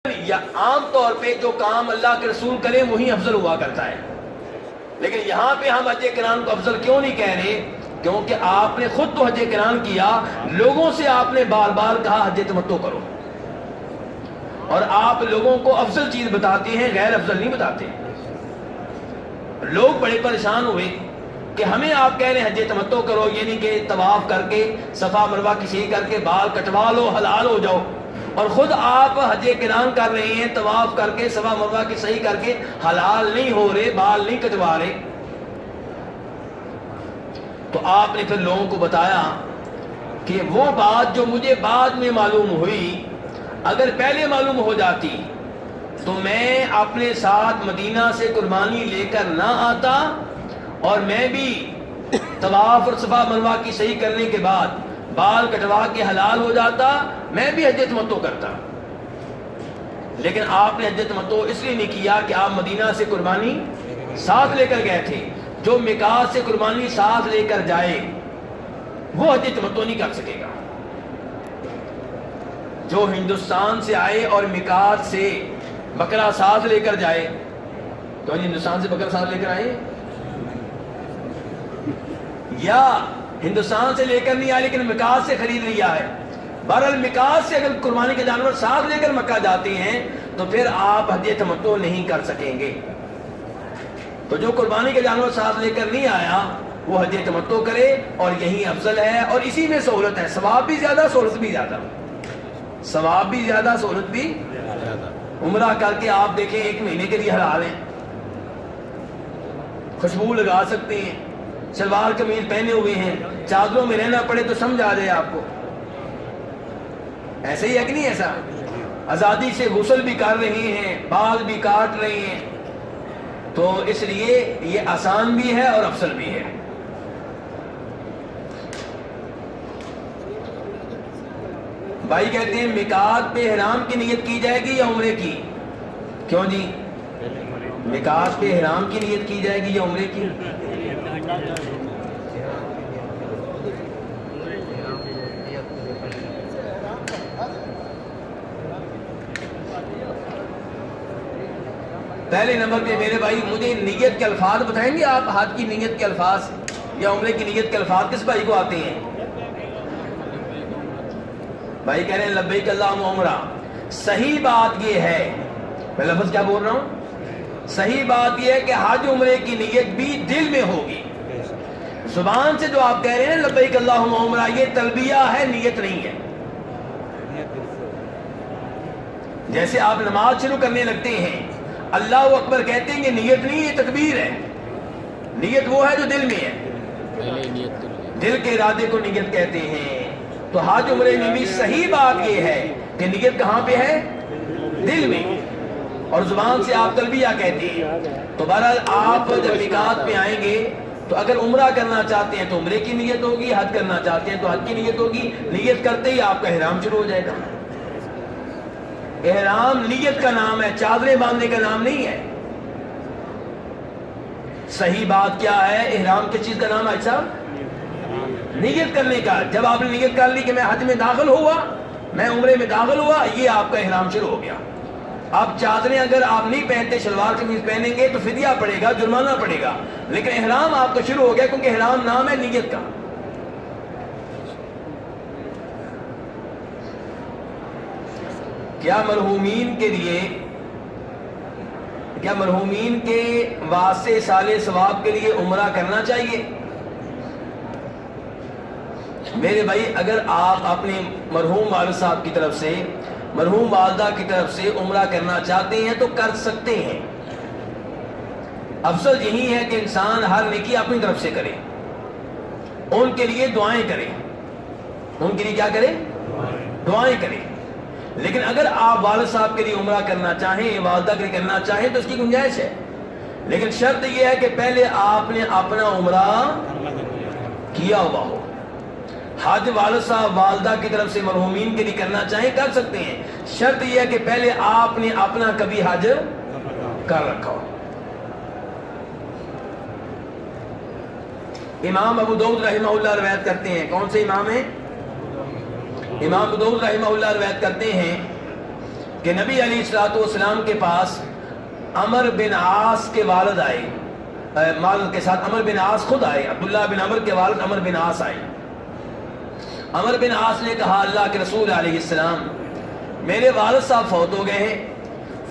یا عام طور پہ جو کام اللہ کے رسول کرے وہی افضل ہوا کرتا ہے، لیکن یہاں پہ ہم حج کران کو افضل کیوں نہیں کہہ رہے؟ کیونکہ آپ نے خود تو حج کران کیا، لوگوں سے آپ نے بار بار کہا حج تمتع کرو، اور آپ لوگوں کو افضل چیز بتاتے ہیں، غیر افضل نہیں بتاتے۔ لوگ بڑے پریشان ہوئے کہ ہمیں آپ کہہ رہے ہیں حج تمتع کرو، یعنی کہ طواف کر کے صفا مروہ کی صحیح کر کے بال کٹوا لو، حلال ہو جاؤ، اور خود آپ حج کران کر رہے ہیں، طواف کر کے صفا مروہ کی صحیح کر کے حلال نہیں ہو رہے، بال نہیں کٹوا رہے۔ تو آپ نے پھر لوگوں کو بتایا کہ وہ بات جو مجھے بعد میں معلوم ہوئی، اگر پہلے معلوم ہو جاتی تو میں اپنے ساتھ مدینہ سے قربانی لے کر نہ آتا، اور میں بھی طواف اور صفا مروہ کی صحیح کرنے کے بعد بال کٹوا کے حلال ہو جاتا، میں بھی حج تمتع کرتا۔ لیکن آپ نے حج تمتع اس لیے نہیں کیا کہ آپ مدینہ سے قربانی ساتھ لے کر گئے تھے۔ جو میقات سے قربانی ساتھ لے کر جائے وہ حج تمتع نہیں کر سکے گا۔ جو ہندوستان سے آئے اور میقات سے بکرا ساتھ لے کر جائے، تو ہندوستان سے بکرا ساتھ لے کر آئے، یا ہندوستان سے لے کر نہیں آئے لیکن میقات سے خرید لیا ہے، بہرحال میقات سے اگر قربانی کے جانور ساتھ لے کر مکہ جاتے ہیں تو پھر آپ حج تمتع نہیں کر سکیں گے۔ تو جو قربانی کے جانور ساتھ لے کر نہیں آیا وہ حج تمتع کرے، اور یہی افضل ہے، اور اسی میں سہولت ہے، ثواب بھی زیادہ، سہولت بھی زیادہ، ثواب بھی زیادہ، سہولت بھی زیادہ۔ عمرہ کر کے آپ دیکھیں 1 مہینے کے لیے حلال ہیں، خوشبو لگا سکتے ہیں، شلوار قمیض پہنے ہوئے ہیں، چادروں میں رہنا پڑے تو سمجھ آ جائے آپ کو، ایسے ہی ہے کہ نہیں؟ ایسا آزادی سے غسل بھی کر رہے ہیں، بال بھی کاٹ رہے ہیں، تو اس لیے یہ آسان بھی ہے اور افضل بھی ہے۔ بھائی کہتے ہیں میقات پہ احرام کی نیت کی جائے گی یا عمرے کی؟ کیوں جی؟ میقات پہ احرام کی نیت کی جائے گی یا عمرے کی؟ پہلے نمبر پہ میرے بھائی مجھے نیت کے الفاظ بتائیں گے آپ؟ حج کی نیت کے الفاظ یا عمرے کی نیت کے الفاظ کس بھائی کو آتے ہیں؟ بھائی کہہ رہے ہیں لبیک اللہم عمرہ۔ صحیح بات یہ ہے، میں لفظ کیا بول رہا ہوں؟ صحیح بات یہ ہے کہ حج عمرے کی نیت بھی دل میں ہوگی۔ زبان سے جو آپ کہہ رہے ہیں لبیک اللہم عمرہ، یہ تلبیہ ہے، نیت نہیں ہے۔ جیسے آپ نماز شروع کرنے لگتے ہیں، اللہ اکبر کہتے ہیں کہ نیت نہیں، یہ تکبیر ہے۔ نیت وہ ہے جو دل میں ہے، دل کے ارادے کو نیت کہتے ہیں۔ تو حج عمرے میں بھی صحیح بات یہ ہے کہ نیت کہاں پہ ہے؟ دل میں، اور زبان سے آپ تلبیہ کہتے ہیں۔ تو بہرحال آپ جب میقات پہ آئیں گے تو اگر عمرہ کرنا چاہتے ہیں تو عمرے کی نیت ہوگی، حج کرنا چاہتے ہیں تو حج کی نیت ہوگی۔ نیت کرتے ہی آپ کا احرام شروع ہو جائے گا۔ احرام نیت کا نام ہے، چادریں باندھنے کا نام نہیں ہے۔ صحیح بات کیا ہے؟ احرام کس چیز کا نام ہے صاحب؟ نیت کرنے کا۔ جب آپ نے نیت کر لی کہ میں حج میں داخل ہوا، میں عمرے میں داخل ہوا، یہ آپ کا احرام شروع ہو گیا۔ اب چادریں اگر آپ نہیں پہنتے، شلوار قمیض پہنیں گے تو فدیہ پڑے گا، جرمانہ پڑے گا، لیکن احرام آپ کا شروع ہو گیا، کیونکہ احرام نام ہے نیت کا۔ کیا مرحومین کے لیے، کیا مرحومین کے واسطے سال ثواب کے لیے عمرہ کرنا چاہیے؟ میرے بھائی اگر آپ اپنے مرحوم والد صاحب کی طرف سے، مرحوم والدہ کی طرف سے عمرہ کرنا چاہتے ہیں تو کر سکتے ہیں۔ افضل یہی ہے کہ انسان ہر نیکی اپنی طرف سے کرے، ان کے لیے دعائیں کرے، ان کے لیے کیا کرے؟ دعائیں کرے۔ لیکن اگر آپ والد صاحب کے لیے عمرہ کرنا چاہیں، والدہ کے لیے کرنا چاہیں تو اس کی گنجائش ہے، لیکن شرط یہ ہے کہ پہلے آپ نے اپنا عمرہ کیا ہوا ہو۔ حج والد صاحب والدہ کی طرف سے مرحومین کے لیے کرنا چاہیں کر سکتے ہیں، شرط یہ ہے کہ پہلے آپ نے اپنا کبھی حج کر رکھا ہو۔ امام ابو داؤد رحمہ اللہ روایت کرتے ہیں، کون سے امام ہیں؟ امام ابو داؤد رحمہ اللہ روایت کرتے ہیں کہ نبی علیہ الصلوۃ والسلام کے پاس عمر بن عاص کے والد آئے، والد کے ساتھ عمر بن عاص خود آئے، عبداللہ بن عمر کے والد عمر بن عاص آئے۔ عمر بن عاص نے کہا اللہ کے رسول علیہ السلام میرے والد صاحب فوت ہو گئے ہیں،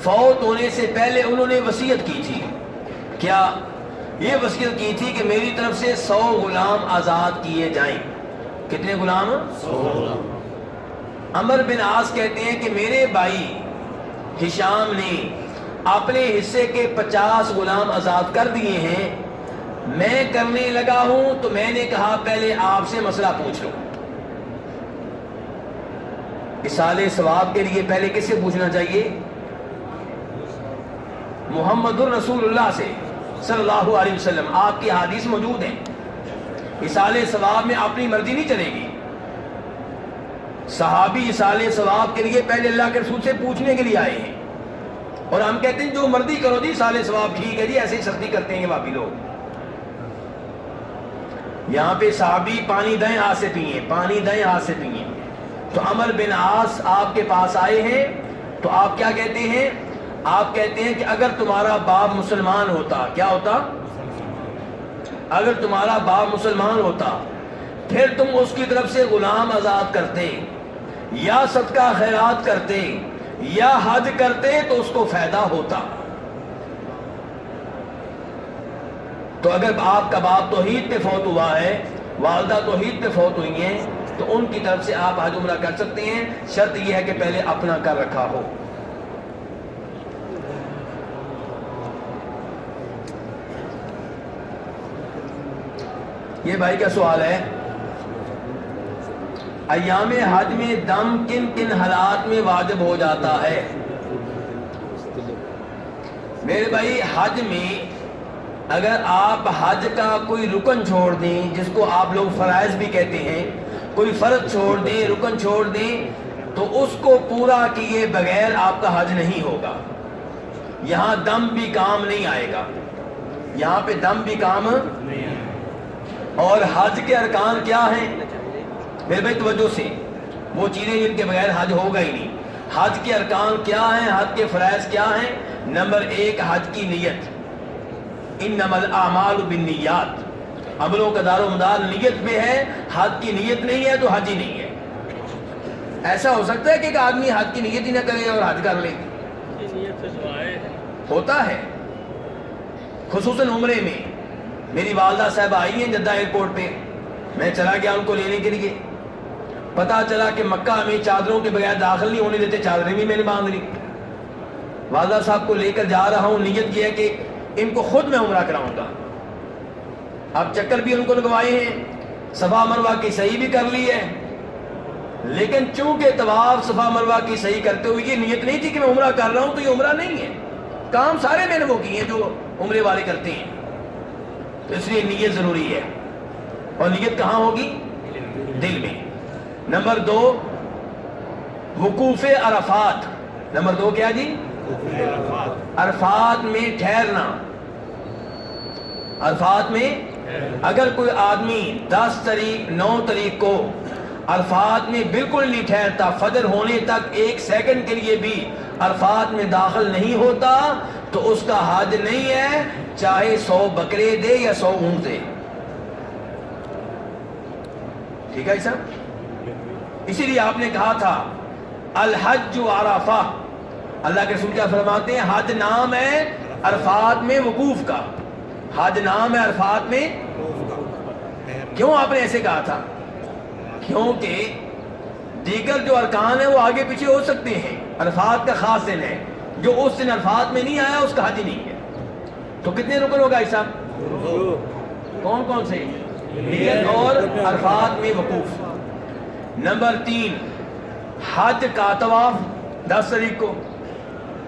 فوت ہونے سے پہلے انہوں نے وصیت کی تھی، کیا یہ وصیت کی تھی کہ میری طرف سے 100 غلام آزاد کیے جائیں۔ کتنے غلام؟ 100 غلام۔ عمر بن عاص کہتے ہیں کہ میرے بھائی ہشام نے اپنے حصے کے 50 غلام آزاد کر دیے ہیں، میں کرنے لگا ہوں تو میں نے کہا پہلے آپ سے مسئلہ پوچھ لو۔ اصالِ ثواب کے لیے پہلے کس سے پوچھنا چاہیے؟ محمد الرسول اللہ سے صلی اللہ علیہ وسلم۔ آپ کی حدیث موجود ہیں، اصالِ ثواب میں اپنی مرضی نہیں چلے گی۔ صحابی اصالِ ثواب کے لیے پہلے اللہ کے رسول سے پوچھنے کے لیے آئے ہیں، اور ہم کہتے ہیں جو مرضی کرو جی اصالِ ثواب ٹھیک ہے جی، ایسے ہی سختی کرتے ہیں یہ وہابی لوگ۔ یہاں پہ صحابی پانی دائیں ہاتھ سے پیئیں، پانی دائیں ہاتھ سے پیئیں۔ تو عمر بن عاص آپ کے پاس آئے ہیں تو آپ کیا کہتے ہیں؟ آپ کہتے ہیں کہ اگر تمہارا باپ مسلمان ہوتا، کیا ہوتا؟ اگر تمہارا باپ مسلمان ہوتا پھر تم اس کی طرف سے غلام آزاد کرتے یا صدقہ خیرات کرتے یا حج کرتے تو اس کو فائدہ ہوتا۔ تو اگر آپ کا باپ توحید پہ فوت ہوا ہے، والدہ توحید پہ فوت ہوئی ہیں، تو ان کی طرف سے آپ حج عمرہ کر سکتے ہیں، شرط یہ ہے کہ پہلے اپنا کر رکھا ہو۔ یہ بھائی کا سوال ہے، ایام حج میں دم کن کن حالات میں واجب ہو جاتا ہے؟ میرے بھائی حج میں اگر آپ حج کا کوئی رکن چھوڑ دیں، جس کو آپ لوگ فرائض بھی کہتے ہیں، کوئی فرض چھوڑ دیں، رکن چھوڑ دیں، تو اس کو پورا کیے بغیر آپ کا حج نہیں ہوگا۔ یہاں دم بھی کام نہیں آئے گا، یہاں پہ دم بھی کام نہیں آئے گا۔ اور حج کے ارکان کیا ہیں میرے بھائی؟ توجہ سے، وہ چیزیں جن کے بغیر حج ہوگا ہی نہیں۔ حج کے ارکان کیا ہیں؟ حج کے فرائض کیا ہیں؟ نمبر 1 حج کی نیت، انما الاعمال بالنیات، عملوں کا دار و مدار نیت پہ ہے۔ حج کی نیت نہیں ہے تو حج ہی نہیں ہے۔ ایسا ہو سکتا ہے کہ ایک آدمی حج کی نیت ہی نہ کرے اور حج کر لے؟ ہوتا ہے، خصوصاً عمرے میں۔ میری والدہ صاحب آئی ہیں جدہ ایئرپورٹ پہ، میں چلا گیا ان کو لینے کے لیے، پتا چلا کہ مکہ میں چادروں کے بغیر داخل نہیں ہونے دیتے، چادریں بھی میں نے باندھ لی۔ والدہ صاحب کو لے کر جا رہا ہوں، نیت یہ ہے کہ ان کو خود میں عمرہ کراؤں گا۔ اب چکر بھی ان کو لگوائے ہیں، صفا مروہ کی صحیح بھی کر لی ہے، لیکن چونکہ طواف صفا مروہ کی صحیح کرتے ہوئے یہ نیت نہیں تھی کہ میں عمرہ کر رہا ہوں، تو یہ عمرہ نہیں ہے۔ کام سارے میں نے وہ کیے ہیں جو عمرے والے کرتے ہیں، تو اس لیے نیت ضروری ہے۔ اور نیت کہاں ہوگی؟ دل میں۔ نمبر 2 وقوف عرفات۔ نمبر 2 کیا جی؟ عرفات میں ٹھہرنا۔ عرفات میں اگر کوئی آدمی 10 تاریخ 9 تاریخ کو عرفات میں بالکل نہیں ٹھہرتا، فجر ہونے تک 1 سیکنڈ کے لیے بھی عرفات میں داخل نہیں ہوتا، تو اس کا حج نہیں ہے، چاہے 100 بکرے دے یا 100 اونٹ دے۔ ٹھیک ہے صاحب؟ اسی لیے آپ نے کہا تھا الحج عرفہ، اللہ کے رسول کیا فرماتے ہیں؟ حج نام ہے عرفات میں وقوف کا، حج نام ہے عرفات میں۔ کیوں آپ نے ایسے کہا تھا؟ کیونکہ دیگر جو ارکان ہیں وہ آگے پیچھے ہو سکتے ہیں، عرفات کا خاص دن ہے، جو اس دن عرفات میں نہیں آیا اس کا حج نہیں ہے۔ تو کتنے رکن ہوگا اس صاحب؟ کون کون سے؟ نیت اور عرفات میں وقوف۔ نمبر 3 حج کا طواف 10 تاریخ کو،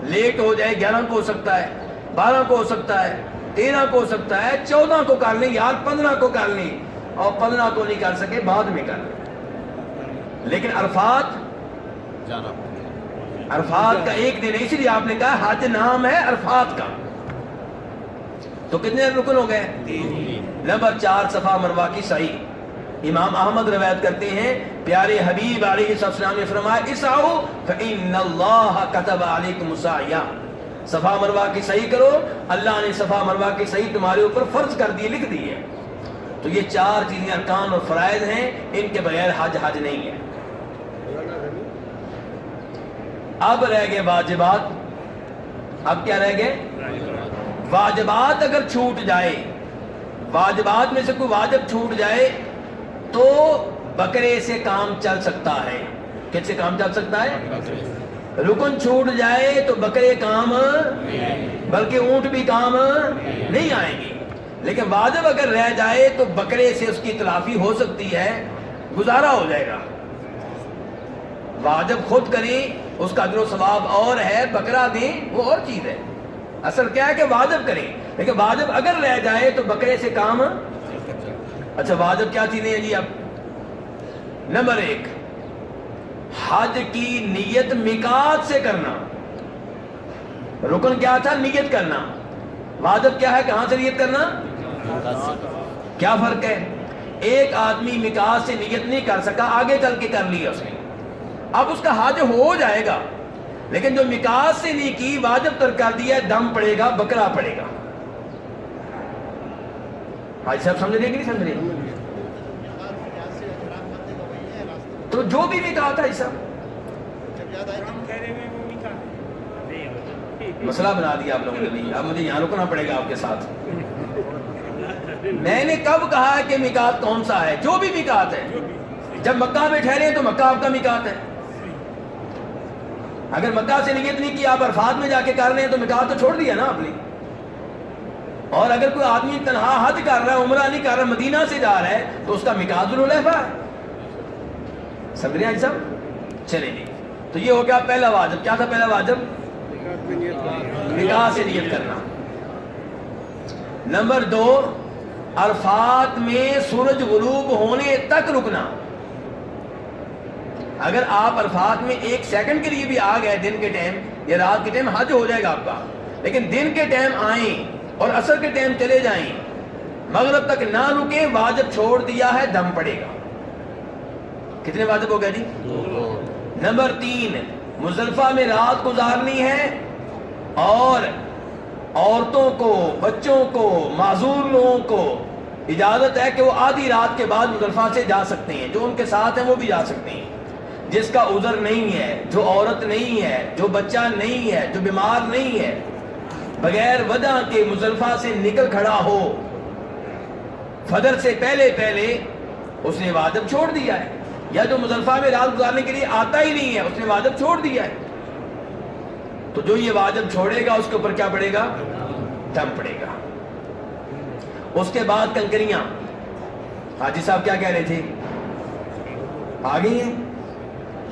لیٹ ہو جائے 11 کو ہو سکتا ہے، 12 کو ہو سکتا ہے، 13 کو ہو سکتا ہے، 14 کو کر لیں یار، 15 کو کر لیں، اور 15 کو نہیں کر سکے بعد میں کر لیں۔ لیکن عرفات کا ایک دن ہے، اسی لیے آپ نے کہا حج نام ہے عرفات کا۔ تو کتنے رکن ہو گئے؟ نمبر 4 صفا مروہ کی صحیح۔ امام احمد روایت کرتے ہیں پیارے حبیب علیہ السلام نے فرمایا اسعوا فإن اللہ كتب علیکم السعی، صفا مروہ کی صحیح کرو، اللہ نے صفا مروہ کی صحیح تمہارے اوپر فرض کر دی، لکھ دی ہے۔ تو یہ چار چیزیں ارکان اور فرائض ہیں، ان کے بغیر حج حج نہیں ہے۔ اب رہ گئے واجبات۔ اب کیا رہ گئے؟ واجبات اگر چھوٹ جائے، واجبات میں سے کوئی واجب چھوٹ جائے تو بکرے سے کام چل سکتا ہے۔ کس سے کام چل سکتا ہے؟ رکن چھوٹ جائے تو بکرے کام، بلکہ اونٹ بھی کام نہیں آئیں گے، لیکن واجب اگر رہ جائے تو بکرے سے اس کی تلافی ہو سکتی ہے، گزارا ہو جائے گا۔ واجب خود کریں اس کا اجر و ثواب اور ہے، بکرا دیں وہ اور چیز ہے۔ اصل کیا ہے کہ واجب کریں، لیکن واجب اگر رہ جائے تو بکرے سے کام۔ اچھا واجب کیا چیزیں ہیں جی؟ اب نمبر 1، حج کی نیت میقات سے کرنا۔ رکن کیا تھا؟ نیت کرنا۔ واجب کیا ہے؟ کہاں سے نیت کرنا؟ کیا فرق ہے؟ ایک آدمی میقات سے نیت نہیں کر سکا، آگے چل کے کر لیا اس نے، اب اس کا حج ہو جائے گا، لیکن جو میقات سے نہیں کی واجب ترک کر دیا، دم پڑے گا، بکرا پڑے گا۔ حاجی صاحب سمجھ رہے کہ نہیں سمجھ رہے؟ تو جو بھی میقات ہے صاحب مسئلہ بنا دیا آپ لوگوں نے، اب مجھے یہاں رکنا پڑے گا آپ کے ساتھ۔ میں نے کب کہا کہ میقات کون سا ہے؟ جو بھی میقات ہے، جب مکہ میں ٹھہرے ہیں تو مکہ آپ کا میقات ہے۔ اگر مکہ سے نیت نہیں کی، آپ عرفات میں جا کے کر رہے ہیں تو میقات تو چھوڑ دیا نا آپ نے۔ اور اگر کوئی آدمی تنہا حج کر رہا ہے، عمرہ نہیں کر رہا، مدینہ سے جا رہا ہے، تو اس کا میقات ذوالحلیفہ ہے۔ سمجھ رہے ہیں سب؟ چلیں جی، تو یہ ہو گیا پہلا واجب۔ کیا تھا پہلا واجب؟ میقات سے نیت کرنا۔ نمبر 2، عرفات میں سورج غروب ہونے تک رکنا۔ اگر آپ عرفات میں 1 سیکنڈ کے لیے بھی آ گئے دن کے ٹائم یا رات کے ٹائم، حج ہو جائے گا آپ کا، لیکن دن کے ٹائم آئیں اور عصر کے ٹائم چلے جائیں، مغرب تک نہ رکیں، واجب چھوڑ دیا ہے، دم پڑے گا۔ کتنے واجب ہو گئے جی؟ نمبر 3، مزدلفہ میں رات گزارنی ہے، اور عورتوں کو، بچوں کو، معذور لوگوں کو اجازت ہے کہ وہ آدھی رات کے بعد مزدلفہ سے جا سکتے ہیں، جو ان کے ساتھ ہیں وہ بھی جا سکتے ہیں۔ جس کا عذر نہیں ہے، جو عورت نہیں ہے، جو بچہ نہیں ہے، جو بیمار نہیں ہے، بغیر وجہ کے مزدلفہ سے نکل کھڑا ہو فجر سے پہلے پہلے، اس نے واجب چھوڑ دیا ہے۔ یا جو مزدلفہ میں رات گزارنے کے لیے آتا ہی نہیں ہے، اس نے واجب چھوڑ دیا ہے۔ تو جو یہ واجب چھوڑے گا اس کے اوپر کیا پڑے گا؟ دم پڑے گا۔ اس کے بعد کنکریاں۔ حاجی صاحب کیا کہہ رہے تھے؟ آ گئی ہیں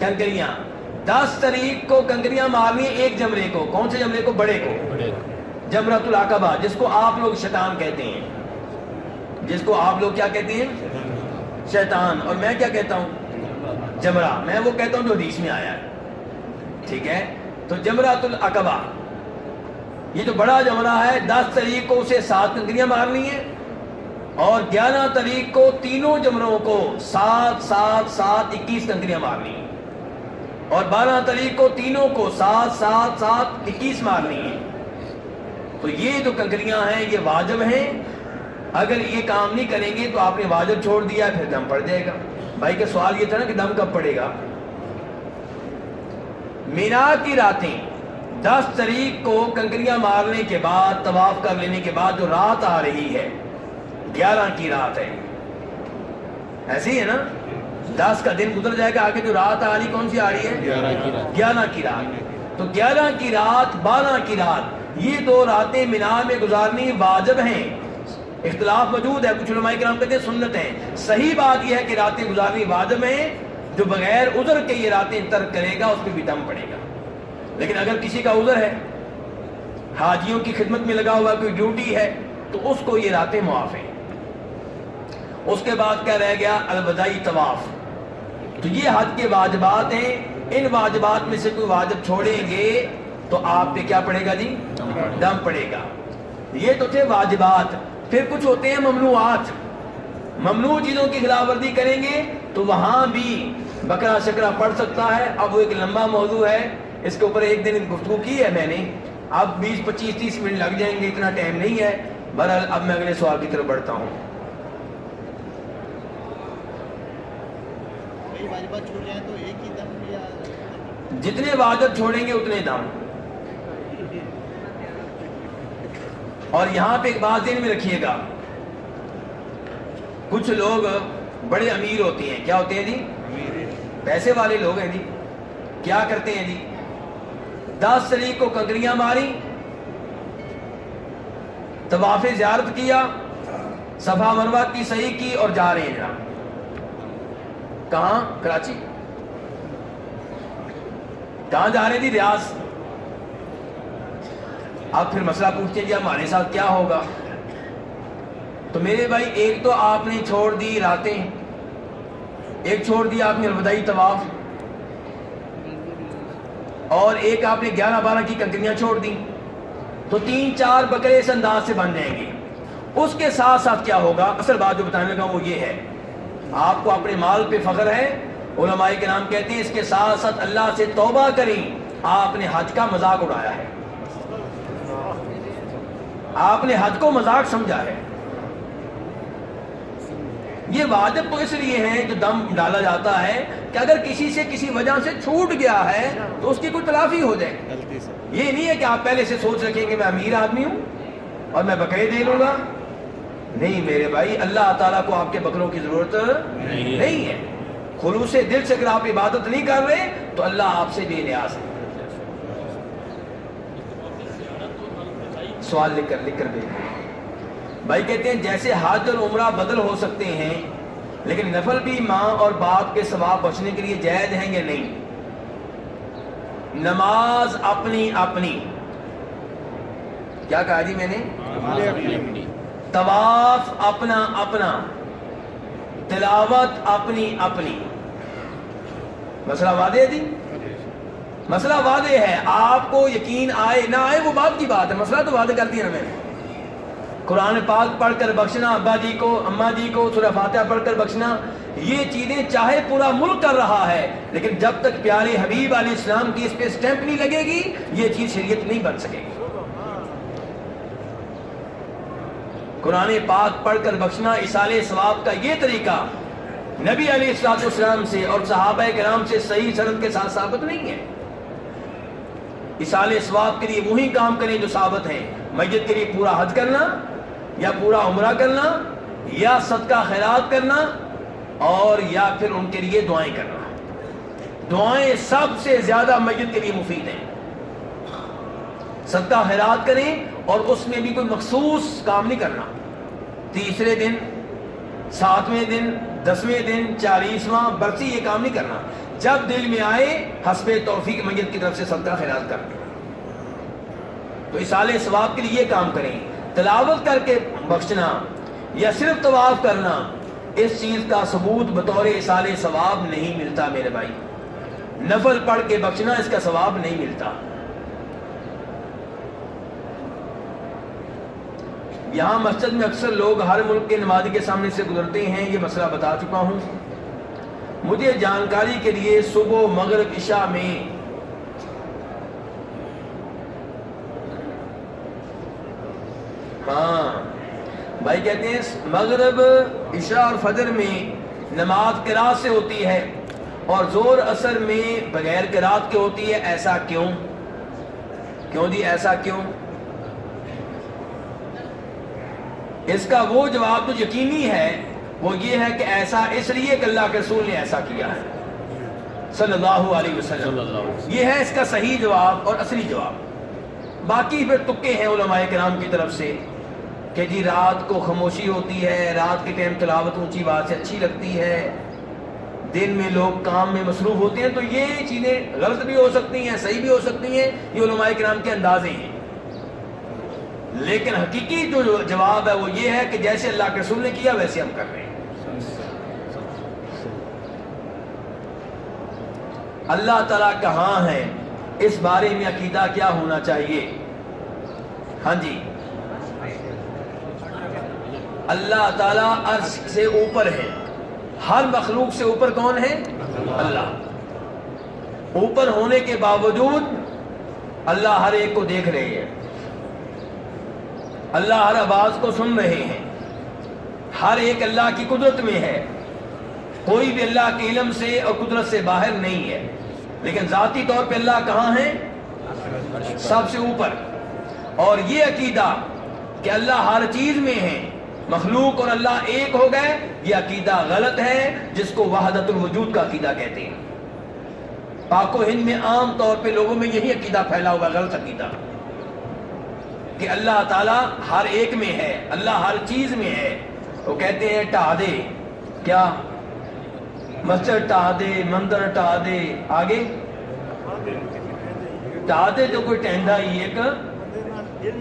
کنکریاں۔ 10 تاریخ کو کنکریاں مارنی ایک جمرے کو۔ کون سے جمرے کو؟ بڑے کو، جمرۃ العقبہ، جس کو آپ لوگ شیطان کہتے ہیں، جس کو آپ لوگ کیا کہتے ہیں؟ شیطان۔ اور میں کیا کہتا ہوں؟ جمرہ۔ میں وہ کہتا ہوں جو حدیث میں آیا ہے، ٹھیک ہے؟ تو جمرۃ العقبہ یہ جو بڑا جمرہ ہے، 10 تاریخ کو اسے 7 کنکریاں مارنی ہیں، اور 11 تاریخ کو تینوں جمروں کو 7 7 7 21 کنکریاں مارنی ہیں، اور 12 تاریخ کو تینوں کو 7 7 7 21 مارنی ہیں۔ تو یہ جو کنکریاں ہیں یہ واجب ہیں، اگر یہ کام نہیں کریں گے تو آپ نے واجب چھوڑ دیا، پھر دم پڑ جائے گا۔ بھائی کا سوال یہ تھا نا کہ دم کب پڑے گا؟ مینا کی راتیں 10 تاریخ کو کنکریاں مارنے کے بعد، طواف کر لینے کے بعد جو رات آ رہی ہے 11 کی رات ہے، ایسی ہی ہے نا؟ 10 کا دن گزر جائے گا، آگے جو رات آ رہی کون سی آ رہی ہے؟ 11 کی رات۔ تو 11 کی رات، 12 کی رات، یہ 2 راتیں مینا میں گزارنی واجب ہیں۔ اختلاف موجود ہے، کچھ علماء کرام کہتے ہیں سنت ہیں۔ صحیح بات یہ ہے کہ راتیں گزارنی واجب ہیں، جو بغیر عذر کے یہ راتیں ترک کرے گا اس پہ بھی دم پڑے گا۔ لیکن اگر کسی کا عذر ہے، حاجیوں کی خدمت میں لگا ہوا کوئی ڈیوٹی ہے، تو اس کو یہ راتیں معاف ہیں۔ اس کے بعد کیا رہ گیا؟ الوداعی طواف۔ تو یہ حج کے واجبات ہیں، ان واجبات میں سے کوئی واجب چھوڑیں گے تو آپ پہ کیا پڑے گا جی؟ دم پڑے گا۔ یہ تو تھے واجبات۔ پھر کچھ ہوتے ہیں ممنوعات۔ ممنوع چیزوں کی خلاف ورزی کریں گے تو وہاں بھی بکرا شکرا پڑ سکتا ہے. اب وہ ایک لمبا موضوع ہے, اس کے اوپر ایک دن گفتگو کی ہے میں نے, اب 20 25 30 منٹ لگ جائیں گے, اتنا ٹائم نہیں ہے. بہرحال اب میں اگلے سوال کی طرف بڑھتا ہوں. واجبات چھوڑ جائیں تو ایک ہی دم یا جتنے واجب چھوڑیں گے اتنے دم. اور یہاں پہ ایک بات ذہن میں رکھیے گا, کچھ لوگ بڑے امیر ہوتے ہیں. کیا ہوتے ہیں جی؟ پیسے والے لوگ ہیں جی. کیا کرتے ہیں جی؟ 10 تاریخ کو کنکریاں ماری, طواف زیارت کیا, صفا مروہ کی صحیح کی اور جا رہے ہیں جناب. کہاں؟ کراچی. کہاں جا رہے تھی؟ ریاض. آپ پھر مسئلہ پوچھتے ہیں جی ہمارے ساتھ کیا ہوگا؟ تو میرے بھائی ایک تو آپ نے چھوڑ دی راتیں, ایک چھوڑ دیا آپ نے الوداعی طواف, اور ایک آپ نے 11 12 کی کنکریاں چھوڑ دی. تو 3 4 بکرے اس انداز سے بن جائیں گے. اس کے ساتھ ساتھ کیا ہوگا؟ اصل بات جو بتانے لگا وہ یہ ہے, آپ کو اپنے مال پہ فخر ہے. علماء کرام کہتے ہیں اس کے ساتھ ساتھ اللہ سے توبہ کریں, آپ نے حج کا مذاق اڑایا ہے, آپ نے حج کو مذاق سمجھا ہے. یہ واجب تو اس لیے ہے جو دم ڈالا جاتا ہے کہ اگر کسی سے کسی وجہ سے چھوٹ گیا ہے تو اس کی کوئی تلافی ہو جائے. یہ نہیں ہے کہ آپ پہلے سے سوچ رکھیں کہ میں امیر آدمی ہوں اور میں بکرے دے لوں گا. نہیں میرے بھائی, اللہ تعالیٰ کو آپ کے بکروں کی ضرورت نہیں ہے. خلوص دل سے اگر آپ عبادت نہیں کر رہے تو اللہ آپ سے بے نیاز ہے. سوال لکھ کر بھیجیں. بھائی کہتے ہیں جیسے حج اور عمرہ بدل ہو سکتے ہیں لیکن نفل بھی ماں اور باپ کے ثواب بچنے کے لیے جائز ہیں یا نہیں؟ نماز اپنی اپنی, کیا کہا جی میں نے؟ طواف اپنا اپنا, تلاوت اپنی اپنی. مسئلہ واضح ہے جی؟ مسئلہ واضح ہے. آپ کو یقین آئے نہ آئے وہ بات کی بات ہے, مسئلہ تو واضح کر دیا نا میں نے. قرآن پاک پڑھ کر بخشنا, ابا جی کو اماں جی کو سورہ فاتحہ پڑھ کر بخشنا, یہ چیزیں چاہے پورا ملک کر رہا ہے لیکن جب تک پیارے حبیب علیہ السلام کی اس پہ سٹیمپ نہیں لگے گی یہ چیز شریعت نہیں بن سکے گی. قرآن پاک پڑھ کر بخشنا, اصالہ ثواب کا یہ طریقہ نبی علیہ السلام سے اور صحابہ کرام سے صحیح سند کے ساتھ ثابت نہیں ہے. اصالہ ثواب کے لیے وہی کام کریں جو ثابت ہیں. میت کے لیے پورا حج کرنا یا پورا عمرہ کرنا یا صدقہ خیرات کرنا اور یا پھر ان کے لیے دعائیں کرنا. دعائیں سب سے زیادہ میت کے لیے مفید ہیں. صدقہ خیرات کریں اور اس میں بھی کوئی مخصوص کام نہیں کرنا. 3 دن, 7ویں دن, 10ویں دن, 40واں برسی یہ کام نہیں کرنا. جب دل میں آئے حسب توفیق میت کی طرف سے صدقہ خیرات کرنا. تو اصالہ ثواب کے لیے یہ کام کریں. تلاوت کر کے بخشنا یا صرف طواف کرنا, اس چیز کا ثبوت بطور اصالہ ثواب نہیں ملتا میرے بھائی. نفل پڑھ کے بخشنا اس کا ثواب نہیں ملتا. یہاں مسجد میں اکثر لوگ ہر ملک کے نمازی کے سامنے سے گزرتے ہیں, یہ مسئلہ بتا چکا ہوں. مجھے جانکاری کے لیے صبح مغرب عشاء میں بھائی کہتے ہیں مغرب عشاء اور فجر میں نماز قرات سے ہوتی ہے اور ظہر عصر میں بغیر قرات کے ہوتی ہے, ایسا کیوں؟ کیوں جی ایسا کیوں؟ اس کا وہ جواب تو یقینی ہے, وہ یہ ہے کہ ایسا اس لیے کہ اللہ کے رسول نے ایسا کیا ہے صلی اللہ علیہ وسلم. یہ ہے اس کا صحیح جواب اور اصلی جواب. باقی پھر تکے ہیں علماء کرام کی طرف سے کہ جی رات کو خاموشی ہوتی ہے, رات کے ٹائم تلاوت اونچی بات سے اچھی لگتی ہے, دن میں لوگ کام میں مصروف ہوتے ہیں. تو یہ چیزیں غلط بھی ہو سکتی ہیں, صحیح بھی ہو سکتی ہیں, یہ علماء کرام کے اندازے ہیں. لیکن حقیقی جو جواب ہے وہ یہ ہے کہ جیسے اللہ کے رسول نے کیا ویسے ہم کر رہے ہیں. اللہ تعالیٰ کہاں ہے, اس بارے میں عقیدہ کیا ہونا چاہیے؟ ہاں جی اللہ تعالیٰ عرش سے اوپر ہے. ہر مخلوق سے اوپر کون ہے؟ اللہ. اوپر ہونے کے باوجود اللہ ہر ایک کو دیکھ رہے ہیں، اللہ ہر آواز کو سن رہے ہیں، ہر ایک اللہ کی قدرت میں ہے، کوئی بھی اللہ کے علم سے اور قدرت سے باہر نہیں ہے. لیکن ذاتی طور پہ اللہ کہاں ہے؟ سب سے اوپر. اور یہ عقیدہ کہ اللہ ہر چیز میں ہے، مخلوق اور اللہ ایک ہو گئے، یہ عقیدہ غلط ہے، جس کو وحدت الوجود کا عقیدہ کہتے ہیں. پاک و ہند میں عام طور پہ لوگوں میں یہی عقیدہ پھیلا ہوا ہے، غلط عقیدہ، کہ اللہ تعالیٰ ہر ایک میں ہے، اللہ ہر چیز میں ہے. وہ کہتے ہیں ٹھا دے، کیا مسجد ٹھا دے، مندر ٹھا دے، آگے ٹھا دے تو کوئی ٹہندا ہی ایک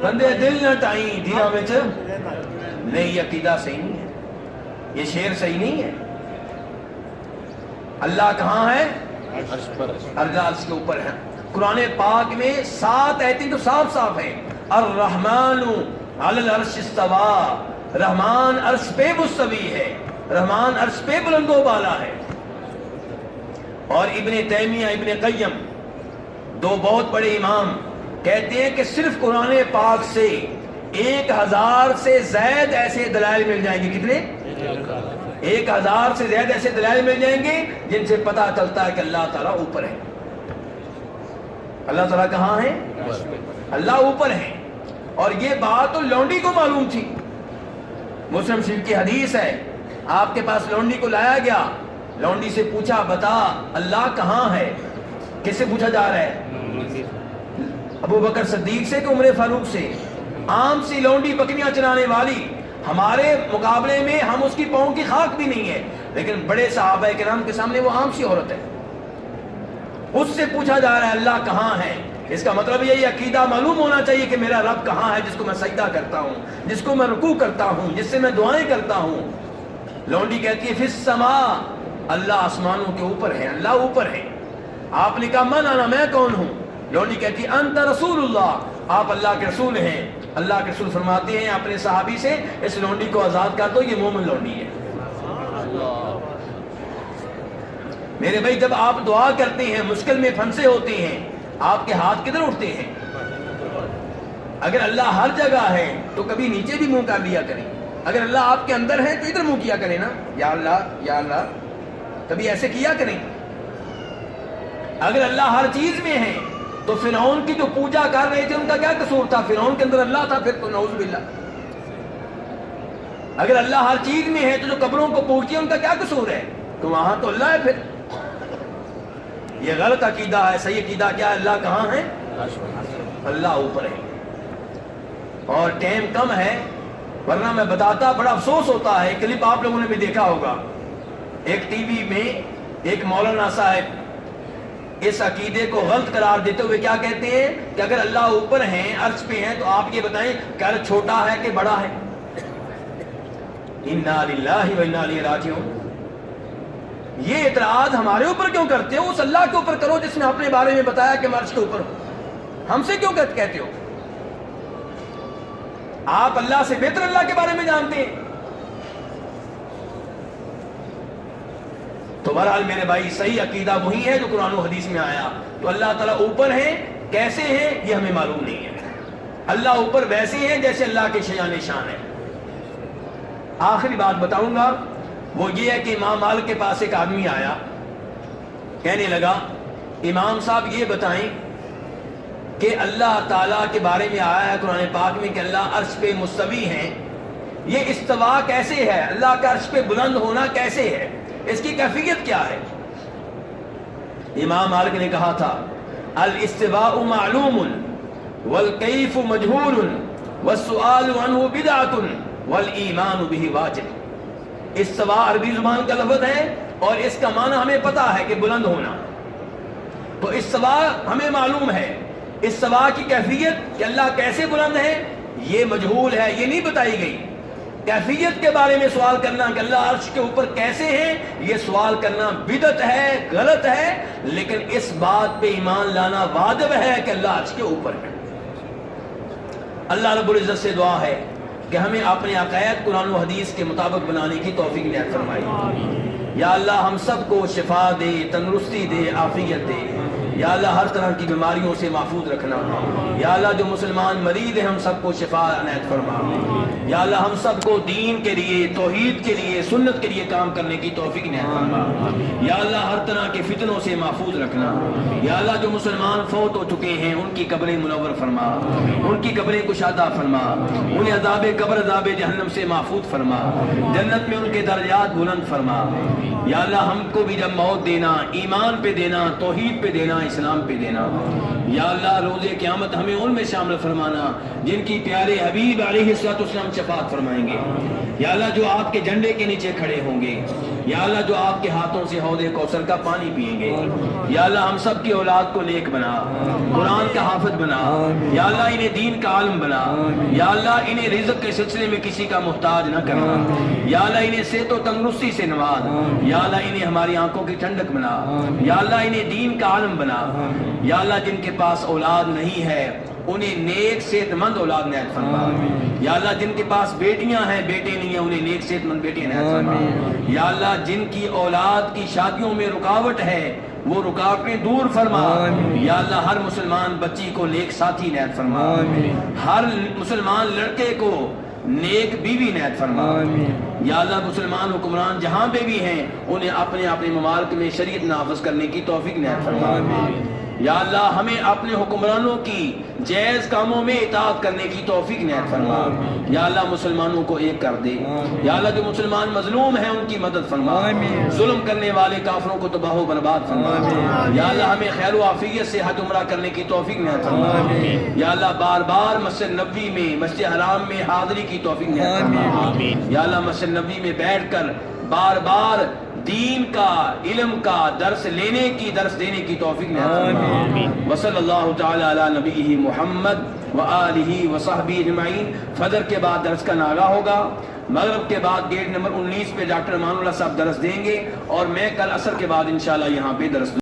بندے دل نہ ٹائیں دھیرا وچ نہیں. یہ عقیدہ صحیح نہیں ہے، یہ شعر صحیح نہیں ہے. اللہ کہاں ہے؟ عرش کے اوپر ہے. قرآن پاک میں 7 آیتیں تو صاف صاف ہیں. الرحمن علی العرش استوى، رحمان عرش پہ مستوی ہے، رحمان عرش پہ بلند و بالا ہے. اور ابن تیمیہ، ابن قیم، دو بہت بڑے امام، کہتے ہیں کہ صرف قرآن پاک سے 1000 سے زائد ایسے دلائل مل جائیں گے. کتنے؟ 1000 سے زیادہ ایسے دلائل مل جائیں گے جن سے پتہ چلتا ہے کہ اللہ تعالیٰ اوپر ہے. اللہ تعالیٰ کہاں ہے؟ اللہ اوپر ہے. اور یہ بات تو لونڈی کو معلوم تھی. مسلم شریف کی حدیث ہے، آپ کے پاس لونڈی کو لایا گیا، لونڈی سے پوچھا بتا اللہ کہاں ہے. کس سے پوچھا جا رہا ہے؟ ابو بکر صدیق سے کہ عمر فاروق سے؟ عام سی لونڈی بکریاں چرانے والی، ہمارے مقابلے میں ہم اس کی پاؤں کی خاک بھی نہیں ہے، لیکن بڑے صحابہ کرام کے سامنے وہ عام سی عورت ہے. اس سے پوچھا جا رہا ہے اللہ کہاں ہے. اس کا مطلب یہی عقیدہ معلوم ہونا چاہیے کہ میرا رب کہاں ہے، جس کو میں سجدہ کرتا ہوں، جس کو میں رکوع کرتا ہوں، جس سے میں دعائیں کرتا ہوں. لونڈی کہتی ہے فی السماء، اللہ آسمانوں کے اوپر ہے، اللہ اوپر ہے. آپ نے کہا من انا، میں کون ہوں؟ لونڈی کہتی ہے انت رسول اللہ، آپ اللہ کے رسول ہیں. اللہ کے رسول فرماتے ہیں اپنے صحابی سے اس لونڈی کو آزاد کر دو، یہ مومن لونڈی ہے. میرے بھائی جب آپ دعا کرتے ہیں، مشکل میں پھنسے ہوتے ہیں، آپ کے ہاتھ کدھر اٹھتے ہیں؟ اگر اللہ ہر جگہ ہے تو کبھی نیچے بھی منہ کر لیا کریں. اگر اللہ آپ کے اندر ہے تو ادھر منہ کیا کریں نا، یا اللہ یا اللہ، کبھی ایسے کیا کریں. اگر اللہ ہر چیز میں ہے تو فرعون کی جو پوجا کر رہے تھے ان کا کیا قصور تھا؟ فرعون کے اندر اللہ تھا، پھر تو نعوذ باللہ. اگر اللہ ہر چیز میں ہے تو جو قبروں کو پوجتے ہیں ان کا کیا قصور ہے؟ تو وہاں تو اللہ ہے. پھر یہ غلط عقیدہ ہے. صحیح عقیدہ کیا ہے؟ اللہ کہاں ہے؟ اللہ اوپر ہے. اور ٹائم کم ہے ورنہ میں بتاتا، بڑا افسوس ہوتا ہے. کلپ آپ لوگوں نے بھی دیکھا ہوگا، ایک ٹی وی میں ایک مولانا صاحب اس عقیدے کو غلط قرار دیتے ہوئے کیا کہتے ہیں کہ اگر اللہ اوپر ہیں، عرش پہ ہیں، تو آپ یہ بتائیں کہ عرش چھوٹا ہے کہ بڑا ہے؟ انا للہ و انا الیہ راجعون. یہ اعتراض ہمارے اوپر کیوں کرتے ہو؟ اس اللہ کے اوپر کرو جس نے اپنے بارے میں بتایا کہ میں عرش کے اوپر ہوں. ہم سے کیوں کہتے ہو؟ آپ اللہ سے بہتر اللہ کے بارے میں جانتے ہیں. تو بہرحال میرے بھائی صحیح عقیدہ وہی ہے جو قرآن و حدیث میں آیا. تو اللہ تعالیٰ اوپر ہیں، کیسے ہیں یہ ہمیں معلوم نہیں ہے. اللہ اوپر ویسے ہیں جیسے اللہ کے شان شان ہے. آخری بات بتاؤں گا، وہ یہ ہے کہ امام مالک کے پاس ایک آدمی آیا، کہنے لگا امام صاحب یہ بتائیں کہ اللہ تعالیٰ کے بارے میں آیا ہے قرآن پاک میں کہ اللہ عرش پہ مستوی ہیں، یہ استوا کیسے ہے؟ اللہ کا عرش پہ بلند ہونا کیسے ہے؟ اس کی کیفیت کیا ہے؟ امام مالک نے کہا تھا الاستواء معلوم والکیف مجہول والسؤال عنہ بدعۃ والایمان بہ واجب. استواء عربی زبان کا لفظ ہے اور اس کا معنی ہمیں پتا ہے کہ بلند ہونا. تو استواء ہمیں معلوم ہے، استواء کی کیفیت کہ اللہ کیسے بلند ہے یہ مجہول ہے، یہ نہیں بتائی گئی. کیفیت کے بارے میں سوال کرنا کہ اللہ عرش کے اوپر کیسے ہیں، یہ سوال کرنا بدعت ہے، غلط ہے. لیکن اس بات پہ ایمان لانا واجب ہے کہ اللہ عرش کے اوپر ہے. اللہ رب العزت سے دعا ہے کہ ہمیں اپنے عقائد قرآن و حدیث کے مطابق بنانے کی توفیق عنایت فرمائی۔ یا اللہ ہم سب کو شفا دے، تندرستی دے، عافیت دے۔ یا اللہ ہر طرح کی بیماریوں سے محفوظ رکھنا۔ یا اللہ جو مسلمان مریض ہیں ہم سب کو شفا عنایت فرما۔ یا اللہ ہم سب کو دین کے لیے، توحید کے لیے، سنت کے لیے کام کرنے کی توفیق عنایت فرما۔ یا اللہ ہر طرح کے فتنوں سے محفوظ رکھنا۔ یا اللہ جو مسلمان فوت ہو چکے ہیں ان کی قبریں منور فرما، ان کی قبریں کشادہ فرما، انہیں عذاب قبر، عذاب جہنم سے محفوظ فرما، جنت میں ان کے درجات بلند فرما۔ یا اللہ ہم کو بھی جب موت دینا، ایمان پہ دینا، توحید پہ دینا، اسلام پہ دینا۔ یا اللہ روز قیامت ہمیں ان میں شامل فرمانا جن کی پیارے حبیب علیہ السلام شفاعت فرمائیں گے۔ یا اللہ جو آپ کے جھنڈے کے نیچے کھڑے ہوں گے۔ یا اللہ جو آپ کے ہاتھوں سے حوض کوثر کا پانی پئیں گے۔ یا اللہ ہم سب کی اولاد کو نیک بنا، قرآن کا حافظ بنا۔ یا اللہ انہیں دین کا عالم بنا۔ یا اللہ انہیں رزق کے سلسلے میں کسی کا محتاج نہ کرنا۔ یا اللہ انہیں صحت و تندرستی سے نواز۔ یا اللہ انہیں ہماری آنکھوں کی ٹھنڈک بنا۔ یا اللہ انہیں دین کا عالم بنا۔ یا اللہ جن کے پاس اولاد نہیں ہے انہیں نیک صحت مند اولاد عنایت فرما۔ یا اللہ جن کے پاس بیٹیاں ہیں، بیٹے نہیں ہیں، انہیں نیک صحت مند بیٹے عنایت فرما۔ یا اللہ جن کی اولاد کی شادیوں میں رکاوٹ ہے وہ رکاوٹیں دور فرما۔ یا اللہ ہر مسلمان بچی کو نیک ساتھی عنایت فرما، ہر مسلمان لڑکے کو نیک بیوی عنایت فرما۔ یا اللہ مسلمان حکمران جہاں پہ بھی ہیں انہیں اپنے اپنے ممالک میں شریعت نافذ کرنے کی توفیق عنایت فرما۔ یا اللہ ہمیں اپنے حکمرانوں کی جائز کاموں میں اطاعت کرنے کی توفیق عنایت فرما۔ یا اللہ مسلمانوں کو ایک کر دے۔ یا اللہ جو مسلمان مظلوم ہیں ان کی مدد فرما، ظلم کرنے والے کافروں کو تباہ و برباد فرما۔ یا اللہ ہمیں خیر و عافیت سے حج عمرہ کرنے کی توفیق عنایت فرما۔ یا اللہ بار بار مسجد نبوی میں، مسجد حرام میں حاضری کی توفیق عنایت فرما۔ یا اللہ مسجد نبوی میں بیٹھ کر بار بار دین کا، علم کا درس لینے کی، درس دینے کی توفیق عنایت فرما۔ وصلی اللہ تعالی علی نبیہ محمد وآلہ وصحبہ اجمعین۔ فجر کے بعد درس کا ناغہ ہوگا، مغرب کے بعد گیٹ نمبر 19 پہ ڈاکٹر امان اللہ صاحب درس دیں گے، اور میں کل عصر کے بعد انشاءاللہ یہاں پہ درس